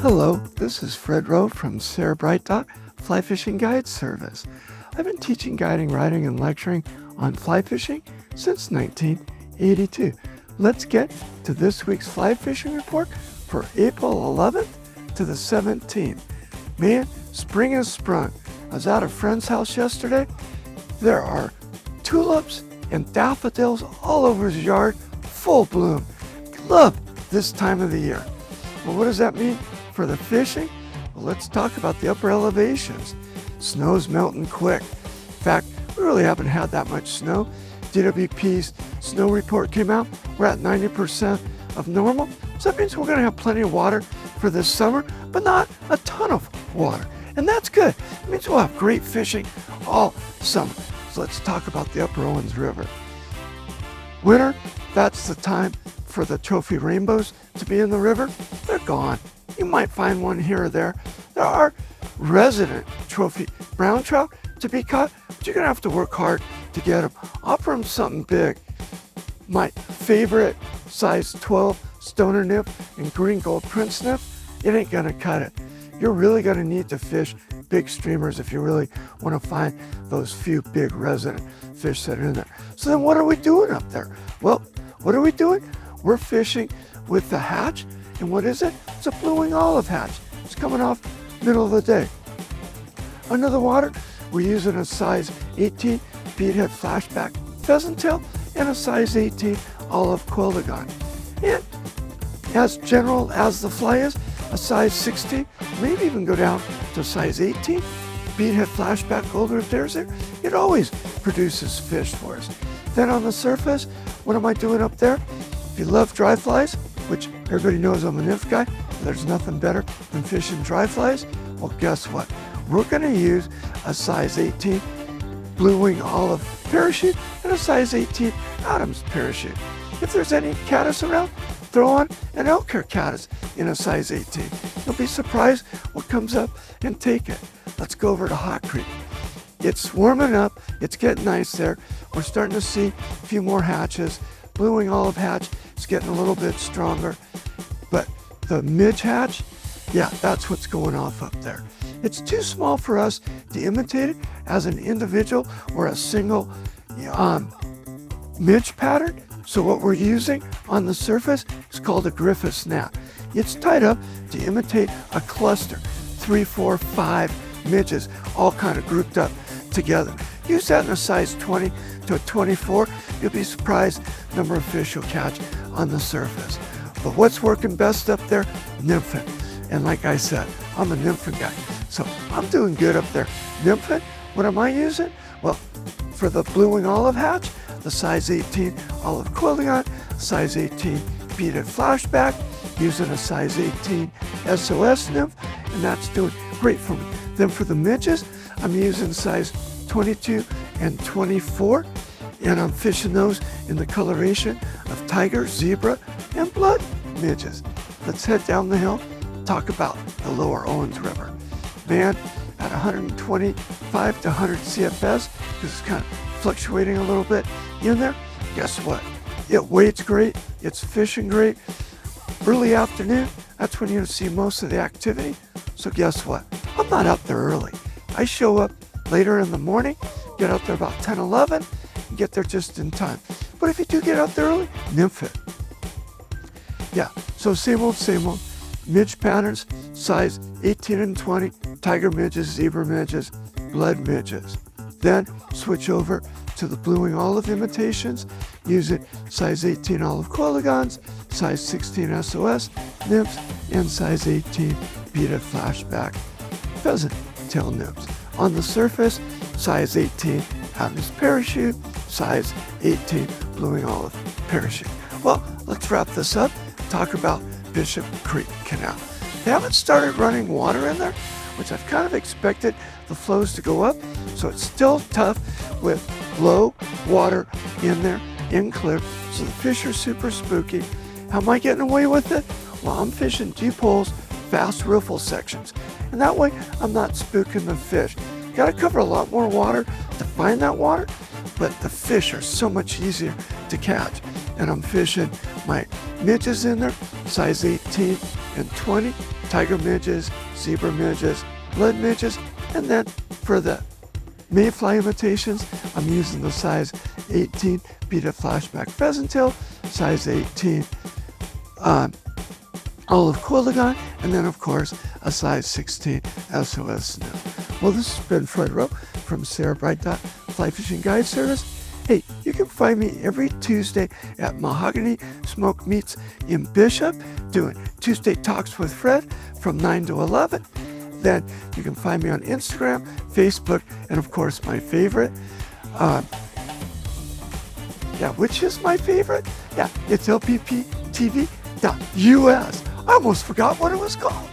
Hello, this is Fred Rowe from Sarah Bright Dot Fly Fishing Guide Service. I've been teaching, guiding, writing, and lecturing on fly fishing since 1982. Let's get to this week's fly fishing report for April 11th to the 17th. Man, spring has sprung. I was at a friend's house yesterday. There are tulips and daffodils all over his yard, full bloom. Love this time of the year. Well, what does that mean for the fishing? Well, let's talk about the upper elevations. Snow's melting quick. In fact, we really haven't had that much snow. DWP's snow report came out. We're at 90% of normal. So that means we're going to have plenty of water for this summer, but not a ton of water. And that's good. It means we'll have great fishing all summer. So let's talk about the upper Owens River. Winter, that's the time for the trophy rainbows to be in the river. They're gone. You might find one here or there. There are resident trophy brown trout to be caught, but you're gonna have to work hard to get them. Offer them something big. My favorite size 12 stoner nymph and green gold prince nymph, it ain't gonna cut it. You're really gonna need to fish big streamers if you really wanna find those few big resident fish that are in there. So then what are we doing up there? Well, what are we doing? We're fishing with the hatch. And what is it? It's a blue-wing olive hatch. It's coming off middle of the day. Under the water, we're using a size 18 beadhead flashback pheasant tail and a size 18 olive quilligon. And as general as the fly is, a size 16, maybe even go down to size 18 beadhead flashback golden affairs there. It always produces fish for us. Then on the surface, what am I doing up there? If you love dry flies, which everybody knows I'm a nymph guy, there's nothing better than fishing dry flies. Well, guess what? We're gonna use a size 18 blue wing olive parachute and a size 18 Adams parachute. If there's any caddis around, throw on an elk hair caddis in a size 18. You'll be surprised what comes up and take it. Let's go over to Hot Creek. It's warming up, it's getting nice there. We're starting to see a few more hatches. Blue wing olive hatch is getting a little bit stronger, but the midge hatch, yeah, that's what's going off up there. It's too small for us to imitate it as an individual or a single midge pattern. So what we're using on the surface is called a Griffiths knot. It's tied up to imitate a cluster, 3, 4, 5 midges, all kind of grouped up together. Use that in a size 20 to a 24. You'll be surprised the number of fish you'll catch on the surface. But what's working best up there? Nymphing. And like I said, I'm a nymphing guy. So I'm doing good up there. Nymphing, what am I using? Well, for the blue wing olive hatch, the size 18 olive quilligon, size 18 beaded flashback, using a size 18 SOS nymph, and that's doing great for me. Then for the midges, I'm using size 22 and 24, and I'm fishing those in the coloration of tiger, zebra, and blood midges. Let's head down the hill, talk about the lower Owens River. Man, at 125 to 100 CFS, because it's kind of fluctuating a little bit in there, guess what? It weights great, it's fishing great. Early afternoon, that's when you'll see most of the activity. So guess what? I'm not out there early. I show up later in the morning, get out there about 10, 11, and get there just in time. But if you do get out there early, nymph it. Yeah, so same old, midge patterns, size 18 and 20, tiger midges, zebra midges, blood midges. Then switch over to the blue wing olive imitations, using size 18 olive quilligons, size 16 SOS nymphs, and size 18 beaded flashback pheasant tail nymphs. On the surface, size 18 Adams parachute, size 18 blue wing olive parachute. Well, let's wrap this up, talk about Bishop Creek Canal. They haven't started running water in there, which I've kind of expected the flows to go up, so it's still tough with low water in there, in clear, so the fish are super spooky. How am I getting away with it? Well, I'm fishing deep holes, fast riffle sections, and that way I'm not spooking the fish. Got to cover a lot more water to find that water, but the fish are so much easier to catch. And I'm fishing my midges in there, size 18 and 20, tiger midges, zebra midges, blood midges, and then for the mayfly imitations, I'm using the size 18 beta flashback pheasant-tail, size 18 olive quilligon, and then of course a size 16 SOS snow. Well, this has been Fred Rowe from Sarah Bright Fly Fishing Guide Service. Hey, you can find me every Tuesday at Mahogany Smoke Meats in Bishop, doing Tuesday Talks with Fred from 9 to 11. Then you can find me on Instagram, Facebook, and of course my favorite. Which is my favorite? Yeah, it's lpptv.us. I almost forgot what it was called.